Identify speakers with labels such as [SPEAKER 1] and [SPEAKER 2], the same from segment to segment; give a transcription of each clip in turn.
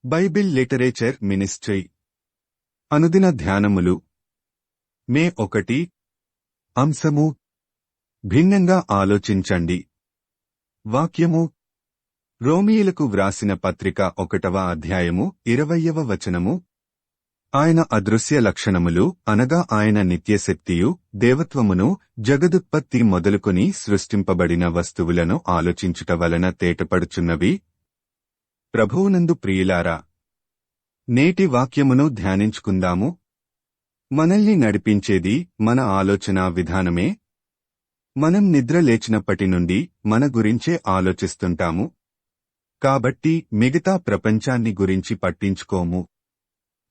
[SPEAKER 1] Bible literature ministry అనుదిన ధ్యానములు మే 1 అంశము భిన్నంగా ఆలోచించండి. వాక్యము రోమీయులకు వ్రాసిన పత్రిక 1వ అధ్యాయము 20వ వచనము. ఆయన అదృశ్య లక్షణములు అనగా ఆయన నిత్యశక్తియు దేవత్వమును జగదుత్పత్తి మొదలుకొని సృష్టింపబడిన వస్తువులను ఆలోచించుట వలన తేటపడుచున్నవి. ప్రభువునందు ప్రియులారా, నేటి వాక్యమును ధ్యానించుకుందాము. మనల్ని నడిపించేది మన ఆలోచనా విధానమే. మనం నిద్ర లేచినప్పటి నుండి మన గురించే ఆలోచిస్తుంటాము. కాబట్టి మిగతా ప్రపంచాన్ని గురించి పట్టించుకోము.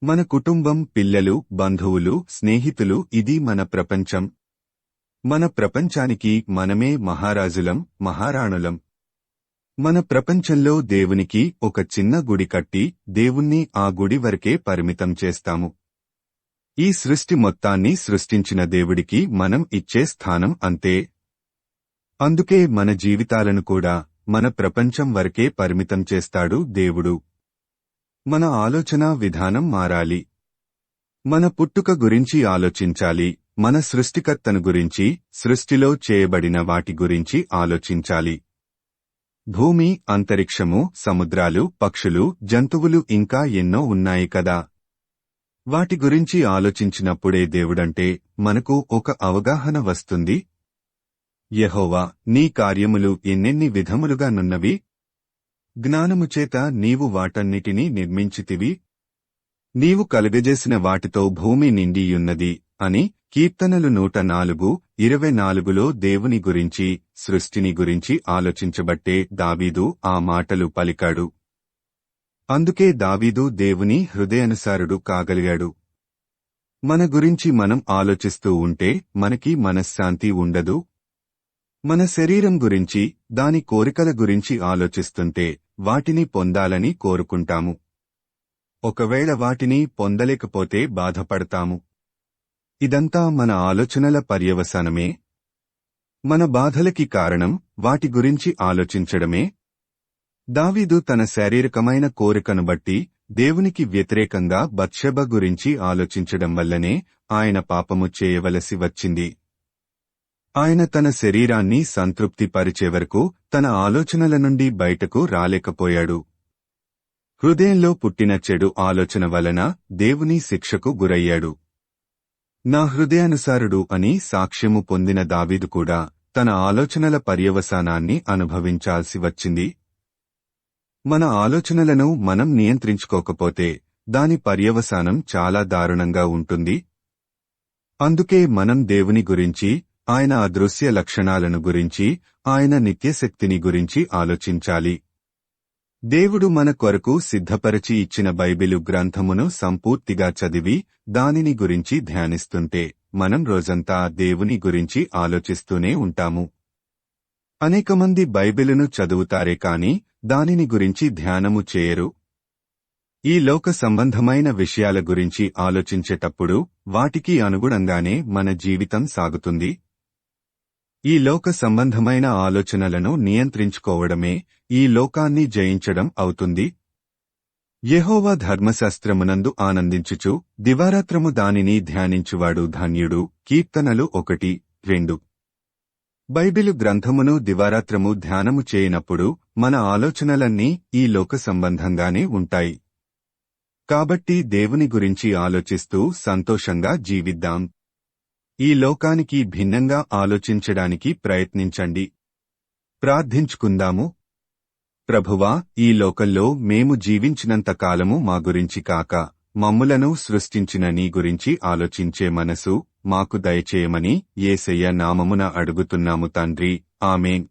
[SPEAKER 1] మన కుటుంబం, పిల్లలు, బంధువులు, స్నేహితులు ఇది మన ప్రపంచం. మన ప్రపంచానికి మనమే మహారాజులం, మహారాణులం. మన ప్రపంచంలో దేవునికి ఒక చిన్న గుడి కట్టి దేవుణ్ణి ఆ గుడి వరకే పరిమితం చేస్తాము. ఈ సృష్టి మొత్తాన్ని సృష్టించిన దేవుడికి మనం ఇచ్చే స్థానం అంతే. అందుకే మన జీవితాలను కూడా మన ప్రపంచం వరకే పరిమితం చేస్తాడు దేవుడు. మన ఆలోచనా విధానం మారాలి. మన పుట్టుక గురించి ఆలోచించాలి. మన సృష్టికర్తను గురించి, సృష్టిలో చేయబడిన వాటి గురించి ఆలోచించాలి. భూమి, అంతరిక్షము, సముద్రాలు, పక్షులు, జంతువులు ఇంకా ఎన్నో ఉన్నాయి కదా. వాటి గురించి ఆలోచించినప్పుడే దేవుడంటే మనకు ఒక అవగాహన వస్తుంది. యెహోవా, నీ కార్యములు ఎన్నెన్ని విధములుగా నున్నవి. జ్ఞానముచేత నీవు వాటన్నిటినీ నిర్మించితివి. నీవు కలుగజేసిన వాటితో భూమి నిండియున్నది అని కీర్తనలు 104:24లో దేవుని గురించి, సృష్టిని గురించి ఆలోచించబట్టే దావీదు ఆ మాటలు పలికాడు. అందుకే దావీదు దేవుని హృదయానుసారుడు కాగలిగాడు. మన గురించి మనం ఆలోచిస్తూ ఉంటే మనకి మనశ్శాంతి ఉండదు. మన శరీరం గురించి, దాని కోరికల గురించి ఆలోచిస్తుంటే వాటిని పొందాలని కోరుకుంటాము. ఒకవేళ వాటిని పొందలేకపోతే బాధపడతాము. ఇదంతా మన ఆలోచనల పర్యవసానమే. మన బాధలకి కారణం వాటి గురించి ఆలోచించడమే. దావీదు తన శారీరకమైన కోరికను బట్టి దేవునికి వ్యతిరేకంగా బత్షెబ గురించి ఆలోచించడం వల్లనే ఆయన పాపము చేయవలసి వచ్చింది. ఆయన తన శరీరాన్ని సంతృప్తి పరిచే వరకు తన ఆలోచనల నుండి బయటకు రాలేకపోయాడు. హృదయంలో పుట్టిన చెడు ఆలోచన వలన దేవుని శిక్షకు గురయ్యాడు. నా హృదయానుసారుడు అని సాక్ష్యము పొందిన దావీదు కూడా తన ఆలోచనల పర్యవసానాన్ని అనుభవించాల్సి వచ్చింది. మన ఆలోచనలను మనం నియంత్రించుకోకపోతే దాని పర్యవసానం చాలా దారుణంగా ఉంటుంది. అందుకే మనం దేవుని గురించి, ఆయన అదృశ్య లక్షణాలను గురించి, ఆయన నిత్యశక్తిని గురించి ఆలోచించాలి. దేవుడు మన కొరకు సిద్ధపరచి ఇచ్చిన బైబిలు గ్రంథమును సంపూర్తిగా చదివి దానిని గురించి ధ్యానిస్తుంటే మనం రోజంతా దేవుని గురించి ఆలోచిస్తూనే ఉంటాము. అనేకమంది బైబిలును చదువుతారే కాని దానిని గురించి ధ్యానము చేయరు. ఈ లోక సంబంధమైన విషయాల గురించి ఆలోచించేటప్పుడు వాటికి అనుగుణంగానే మన జీవితం సాగుతుంది. ఈ లోక సంబంధమైన ఆలోచనలను నియంత్రించుకోవడమే ఈ లోకాన్ని జయించడం అవుతుంది. యెహోవా ధర్మశాస్త్రమునందు ఆనందించుచు దివారాత్రము దానిని ధ్యానించువాడు ధన్యుడు. కీర్తనలు 1:2. బైబిలు గ్రంథమును దివారాత్రము ధ్యానము చేయనప్పుడు మన ఆలోచనలన్నీ ఈ లోక సంబంధంగానే ఉంటాయి. కాబట్టి దేవుని గురించి ఆలోచిస్తూ సంతోషంగా జీవిద్దాం. ఈ లోకానికి భిన్నంగా ఆలోచించడానికి ప్రయత్నించండి. ప్రార్థించుకుందాము. ప్రభువా, ఈ లోకంలో మేము జీవించినంత కాలము మా గురించి కాక మమ్ములను సృష్టించిన నీ గురించి ఆలోచించే మనసు మాకు దయచేయమని యేసయ్య నామమున అడుగుతున్నాము తండ్రి. ఆమేన్.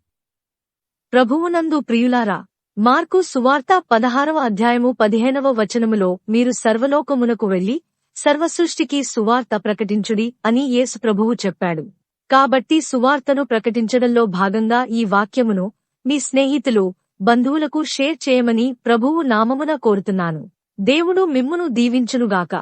[SPEAKER 2] ప్రభువునందు ప్రియులారా, మార్కు సువార్త 16వ అధ్యాయము 15వ వచనములో మీరు సర్వలోకమునకు వెళ్లి సర్వసృష్టికి సువార్త ప్రకటించుడి అని యేసు ప్రభువు చెప్పాడు. కాబట్టి సువార్తను ప్రకటించడంలో భాగంగా ఈ వాక్యమును మీ స్నేహితులు, బంధువులకు షేర్ చేయమని ప్రభువు నామమున కోరుతున్నాను. దేవుడు మిమ్మును దీవించునుగాక.